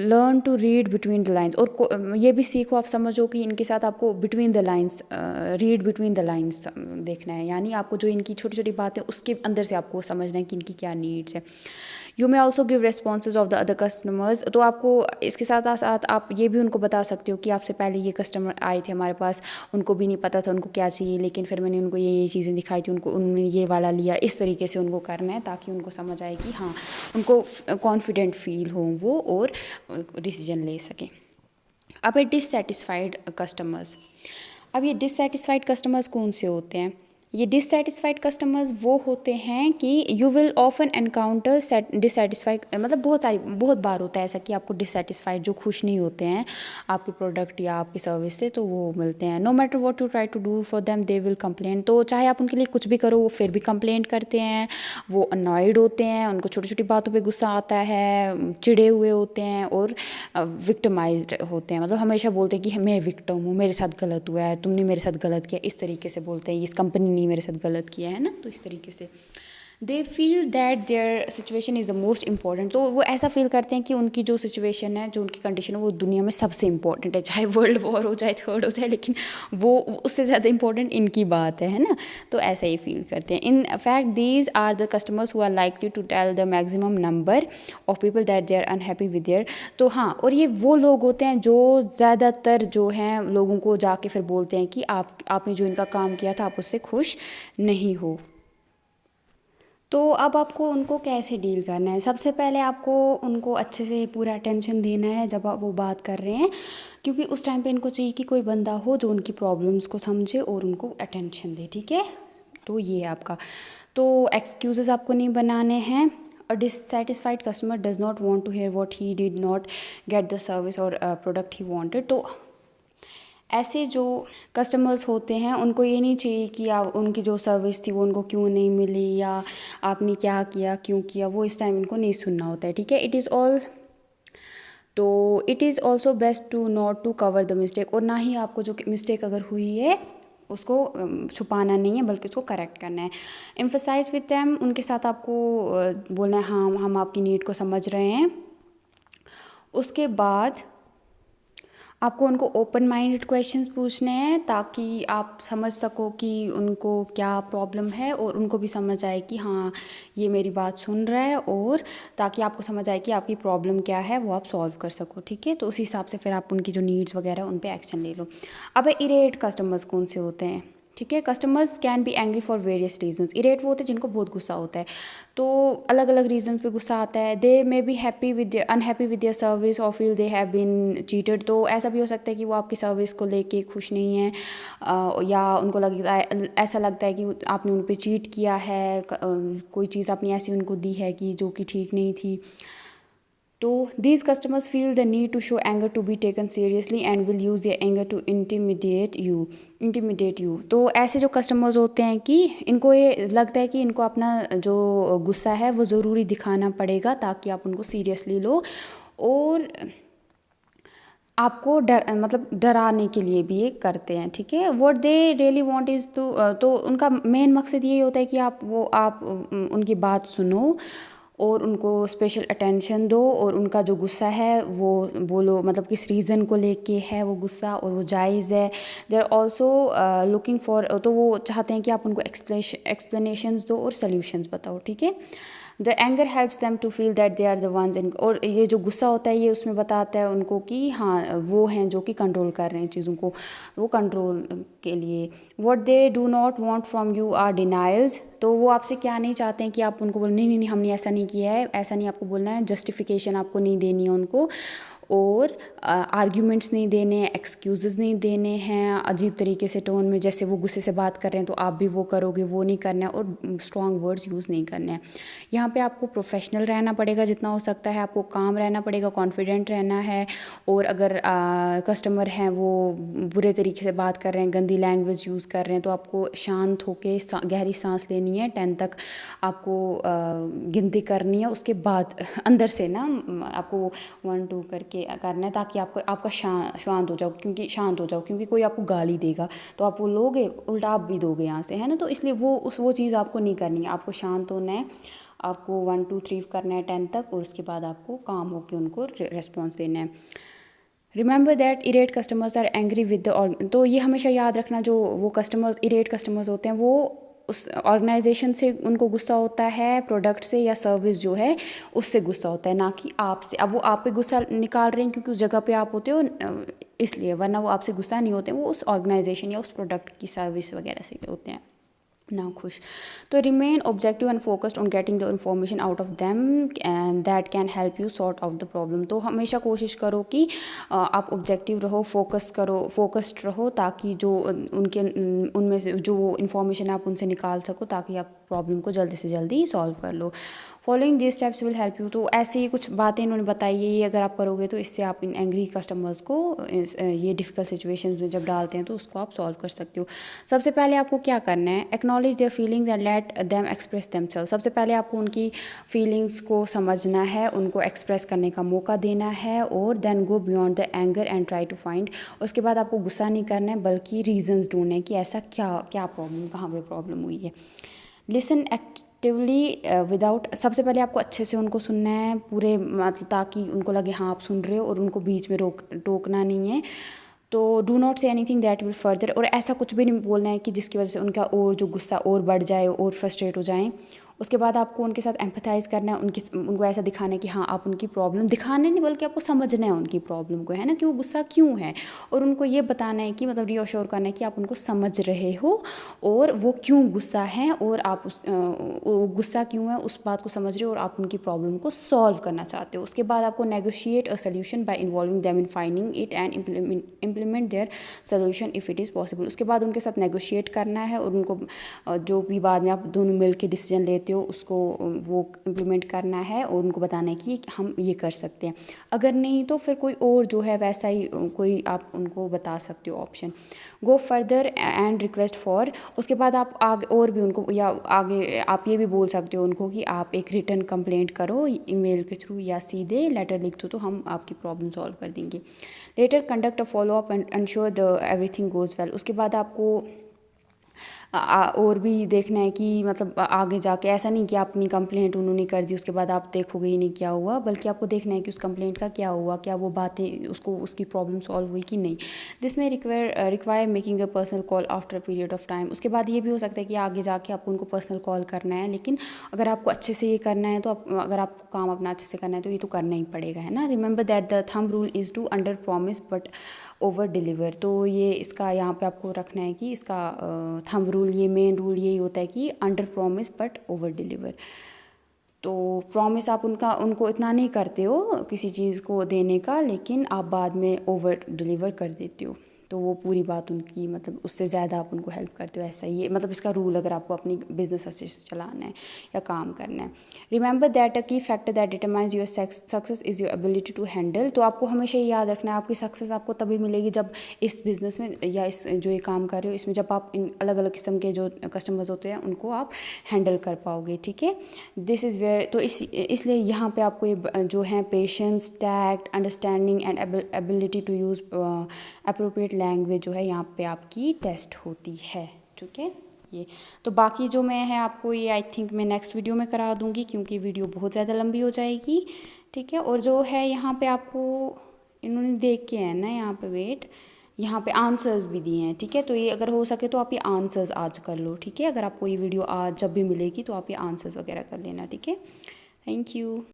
learn to read between the lines, और ये भी सीखो, आप समझो कि इनके साथ आपको between the lines read between the lines देखना है, यानी आपको जो इनकी छोटी छोटी बातें उसके अंदर से आपको समझना है कि इनकी क्या नीड्स है। You may also give responses of the other customers. तो आपको इसके साथ साथ आप ये भी उनको बता सकते हो कि आपसे पहले ये कस्टमर आए थे हमारे पास, उनको भी नहीं पता था उनको क्या चाहिए, लेकिन फिर मैंने उनको ये चीज़ें दिखाई थी, उन्होंने ये वाला लिया। इस तरीके से उनको करना है ताकि उनको समझ आए कि हाँ, उनको कॉन्फिडेंट फील हो वो और डिसीजन ले सकें। अब है डिससेटिस्फाइड कस्टमर्स। अब ये डिससेटिस्फाइड कस्टमर्स कौन से होते हैं, ये डिससेटिस्फाइड कस्टमर्स वो होते हैं कि you will often encounter dissatisfied, मतलब बहुत बार होता है ऐसा कि आपको डिससेटिस्फाइड, जो खुश नहीं होते हैं आपके प्रोडक्ट या आपकी सर्विस से, तो वो मिलते हैं। No matter what you try to do for them they will complain. तो चाहे आप उनके लिए कुछ भी करो वो फिर भी कंप्लेंट करते हैं, वो अनॉयड होते हैं, उनको छोटी छोटी बातों पर गुस्सा आता है, चिड़े हुए होते हैं और विक्टिमाइज्ड होते हैं। मतलब हमेशा बोलते हैं कि मैं विक्टिम हूँ, मेरे साथ गलत हुआ है, तुमने मेरे साथ गलत किया, इस तरीके से बोलते हैं, इस कंपनी ने मेरे साथ गलत किया है ना, तो इस तरीके से they feel that there situation is the most important. तो वो ऐसा फील करते हैं कि उनकी जो सिचुएशन है, जो उनकी कंडीशन है, वो दुनिया में सबसे इंपॉर्टेंट है, चाहे वर्ल्ड वॉर हो, चाहे थर्ड हो जाए, लेकिन वो उससे ज़्यादा इंपॉर्टेंट इनकी बात है ना। तो ऐसा ही फील करते हैं। In fact these are the customers who are likely to tell the maximum number of people that they are unhappy with their. तो हाँ, और ये वो लोग होते हैं जो ज़्यादातर जो हैं लोगों को जाके फिर बोलते हैं कि आपने जो इनका काम किया था आप उससे खुश नहीं हो। तो अब आपको उनको कैसे डील करना है? सबसे पहले आपको उनको अच्छे से पूरा अटेंशन देना है जब आप वो बात कर रहे हैं, क्योंकि उस टाइम पे इनको चाहिए कि कोई बंदा हो जो उनकी प्रॉब्लम्स को समझे और उनको अटेंशन दे, ठीक है। तो ये है आपका। तो एक्सक्यूज़ेस आपको नहीं बनाने हैं। A dissatisfied customer does not want to hear what he did not get the service और प्रोडक्ट ही वांटेड। तो ऐसे जो कस्टमर्स होते हैं उनको ये नहीं चाहिए कि आप उनकी जो सर्विस थी वो उनको क्यों नहीं मिली या आपने क्या किया क्यों किया, वो इस टाइम इनको नहीं सुनना होता है, ठीक है। It is also best to not to cover the mistake. और ना ही आपको जो मिस्टेक अगर हुई है उसको छुपाना नहीं है, बल्कि उसको करेक्ट करना है। एम्फसाइज विद देम, उनके साथ आपको बोलना है हाँ हम आपकी नीड को समझ रहे हैं। उसके बाद आपको उनको ओपन माइंडेड क्वेश्चंस पूछने हैं ताकि आप समझ सको कि उनको क्या प्रॉब्लम है और उनको भी समझ आए कि हाँ ये मेरी बात सुन रहा है, और ताकि आपको समझ आए कि आपकी प्रॉब्लम क्या है वो आप सॉल्व कर सको, ठीक है। तो उसी हिसाब से फिर आप उनकी जो नीड्स वगैरह उन पे एक्शन ले लो। अब इरेट कस्टमर्स कौन से होते हैं, ठीक है। Customers can be angry for various reasons. Irate वो होते हैं जिनको बहुत गुस्सा होता है, तो अलग अलग रीजन पे गुस्सा आता है। They may be unhappy with their service और feel they have been cheated. तो ऐसा भी हो सकता है कि वो आपकी सर्विस को लेके खुश नहीं है, या उनको लगता है, ऐसा लगता है कि आपने उन पे चीट किया है, कोई चीज़ आपने ऐसी उनको दी है कि जो कि ठीक नहीं थी। तो these customers feel the need to show anger to be taken seriously and will use their anger to intimidate you। तो ऐसे जो कस्टमर्स होते हैं कि इनको ये लगता है कि इनको अपना जो गुस्सा है वो ज़रूरी दिखाना पड़ेगा ताकि आप उनको सीरियसली लो, और आपको डराने के लिए भी ये करते हैं, ठीक है। What they really want is तो उनका मेन मकसद यही होता है कि आप उनकी बात सुनो और उनको स्पेशल अटेंशन दो, और उनका जो गुस्सा है वो बोलो, मतलब किस रीज़न को लेके है वो गुस्सा, और वो जायज़ है। They are also looking for, तो वो चाहते हैं कि आप उनको एक्सप्लेनेशंस दो और सॉल्यूशंस बताओ, ठीक है। The anger helps them to feel that they are the ones in, और ये जो गुस्सा होता है ये उसमें बताता है उनको कि हाँ वो हैं जो कि कंट्रोल कर रहे हैं चीज़ों को, वो कंट्रोल के लिए। What they do not want from you are denials. तो वो आपसे क्या नहीं चाहते हैं कि आप उनको बोलो नहीं नहीं नहीं हमने ऐसा नहीं किया है, ऐसा नहीं आपको बोलना है, जस्टिफिकेशन आपको नहीं देनी है उनको, और आर्ग्यूमेंट्स नहीं देने, एक्सक्यूज़ेस नहीं देने हैं अजीब तरीके से टोन में, जैसे वो गुस्से से बात कर रहे हैं तो आप भी वो करोगे, वो नहीं करना है, और स्ट्रॉन्ग वर्ड्स यूज़ नहीं करने हैं। यहाँ पे आपको प्रोफेशनल रहना पड़ेगा जितना हो सकता है, आपको काम रहना पड़ेगा, कॉन्फिडेंट रहना है। और अगर कस्टमर हैं वो बुरे तरीके से बात कर रहे हैं, गंदी लैंग्वेज यूज़ कर रहे हैं, तो आपको शांत होके गहरी सांस लेनी है। 10 तक आपको गिनती करनी है, उसके बाद अंदर से ना आपको 1 2 करके करना है ताकि आपका शांत हो जाओ, क्योंकि कोई आपको गाली देगा तो आप वो लोगे, उल्टा आप भी दोगे यहाँ से, है ना। तो इसलिए वो चीज़ आपको नहीं करनी है, आपको शांत होना है, आपको 1 2 3 करना है 10 तक, और उसके बाद आपको काम होकर उनको रिस्पॉन्स देना है। Remember that irate customers are angry with the, तो ये हमेशा याद रखना, जो वो इरेट कस्टमर्स होते हैं वो उस ऑर्गेनाइजेशन से उनको गुस्सा होता है, प्रोडक्ट से या सर्विस जो है उससे गुस्सा होता है, ना कि आपसे। अब वो आप पे गुस्सा निकाल रहे हैं क्योंकि उस जगह पे आप होते हो इसलिए, वरना वो आपसे गुस्सा नहीं होते, वो उस ऑर्गेनाइजेशन या उस प्रोडक्ट की सर्विस वगैरह से होते हैं। ना खुश। तो remain objective and focused on getting the information out of them and that can help you sort out the problem. तो हमेशा कोशिश करो कि आप ऑब्जेक्टिव रहो, फोकस्ड रहो, ताकि जो उनके उनमें से जो इन्फॉर्मेशन आप उनसे निकाल सको, ताकि आप प्रॉब्लम को जल्दी से जल्दी सॉल्व कर लो। Following this steps will help you. तो ऐसे ही कुछ बातें इन्होंने बताई है, ये अगर आप करोगे तो इससे आप इन एंग्री कस्टमर्स को ये डिफ़िकल्ट सिचुएशंस में जब डालते हैं तो उसको आप सॉल्व कर सकते हो। सबसे पहले आपको क्या करना है, acknowledge their feelings and let them express themselves. सबसे पहले आपको उनकी फीलिंग्स को समझना है, उनको एक्सप्रेस करने का मौका देना है, और then go beyond the anger and try to find. उसके बाद आपको गुस्सा नहीं करना है, बल्कि रीजंस ढूंढने हैं कि ऐसा क्या प्रॉब्लम, कहाँ पे प्रॉब्लम हुई है। लिसन एक्टिवली विदाउट, सबसे पहले आपको अच्छे से उनको सुनना है पूरे, मतलब ताकि उनको लगे हाँ आप सुन रहे हो, और उनको बीच में टोकना नहीं है। तो do not say anything that will further, और ऐसा कुछ भी नहीं बोलना है कि जिसकी वजह से उनका और जो गुस्सा और बढ़ जाए और फ्रस्ट्रेट हो जाएं। उसके बाद आपको उनके साथ एम्पैथाइज करना है, उनको ऐसा दिखाना है कि हाँ आप उनकी प्रॉब्लम, दिखाने नहीं बल्कि आपको समझना है उनकी प्रॉब्लम को, है ना, कि वो गुस्सा क्यों है, और उनको ये बताना है कि मतलब रीअश्योर करना है कि आप उनको समझ रहे हो और वो क्यों गुस्सा है, और आप वो गुस्सा क्यों है उस बात को समझ रहे हो, और आप उनकी प्रॉब्लम को सॉल्व करना चाहते हो। उसके बाद आपको negotiate a solution bye involving them in finding it and implement there solution if it is possible. उसके बाद उनके साथ नेगोशिएट करना है, और उनको जो भी बाद में आप दोनों मिल के डिसीजन लेते हो उसको वो इम्प्लीमेंट करना है, और उनको बताना है कि हम ये कर सकते हैं। अगर नहीं तो फिर कोई और जो है वैसा ही कोई आप उनको बता सकते हो option. Go further and request for. उसके बाद आप आगे और भी उनको, या आगे आप ये भी बोल सकते हो उनको कि आप एक रिटर्न कंप्लेंट करो ईमेल के थ्रू, या सीधे लेटर लिख दो, तो हम आपकी प्रॉब्लम सॉल्व कर देंगे। Later conduct a follow up and ensure the everything goes well. उसके बाद आपको और भी देखना है कि मतलब आगे जाके ऐसा नहीं कि अपनी कंप्लेंट उन्होंने कर दी उसके बाद आप देखोगे ही नहीं क्या हुआ, बल्कि आपको देखना है कि उस कंप्लेंट का क्या हुआ, क्या वो बातें उसको उसकी प्रॉब्लम सॉल्व हुई कि नहीं। दिस में require making a personal call after a period of time. उसके बाद ये भी हो सकता है कि आगे जाके आपको उनको पर्सनल कॉल करना है, लेकिन अगर आपको अच्छे से ये करना है तो अगर आपको काम अपना अच्छे से करना है तो ये तो करना ही पड़ेगा, है ना। Remember that the thumb rule is to under promise but over deliver. तो ये इसका यहाँ पे आपको रखना है कि इसका थंब रूल, ये मेन रूल यही होता है कि under promise but over deliver. तो प्रॉमिस आप उनको इतना नहीं करते हो किसी चीज़ को देने का, लेकिन आप बाद में ओवर डिलीवर कर देते हो, तो वो पूरी बात उनकी मतलब उससे ज़्यादा आप उनको हेल्प करते हो। ऐसा ही है मतलब इसका रूल, अगर आपको अपनी बिजनेस अच्छे से चलाना है या काम करना है। Remember that a key factor that determines your success is your ability to handle. तो आपको हमेशा ये याद रखना है, आपकी सक्सेस आपको तभी मिलेगी जब इस बिज़नेस में या इस जो ये काम कर रहे हो इसमें जब आप इन अलग अलग किस्म के जो कस्टमर्स होते हैं उनको आप हैंडल कर पाओगे, ठीक है। दिस इज़ वेयर, तो इसलिए यहाँ पे आपको ये जो है patience, tact, understanding and ability to use appropriate language जो है यहाँ पे आपकी टेस्ट होती है, ठीक है। ये तो बाकी जो मैं है आपको ये आई थिंक मैं नेक्स्ट वीडियो में करा दूँगी, क्योंकि वीडियो बहुत ज़्यादा लंबी हो जाएगी, ठीक है। और जो है यहाँ पे आपको इन्होंने देख के है ना यहाँ पे वेट, यहाँ पे आंसर्स भी दिए हैं, ठीक है। तो ये अगर हो सके तो आप ये आंसर्स आज कर लो, ठीक है। अगर आपको ये वीडियो आज जब भी मिलेगी तो आप ये आंसर्स वगैरह कर लेना, ठीक है। Thank you.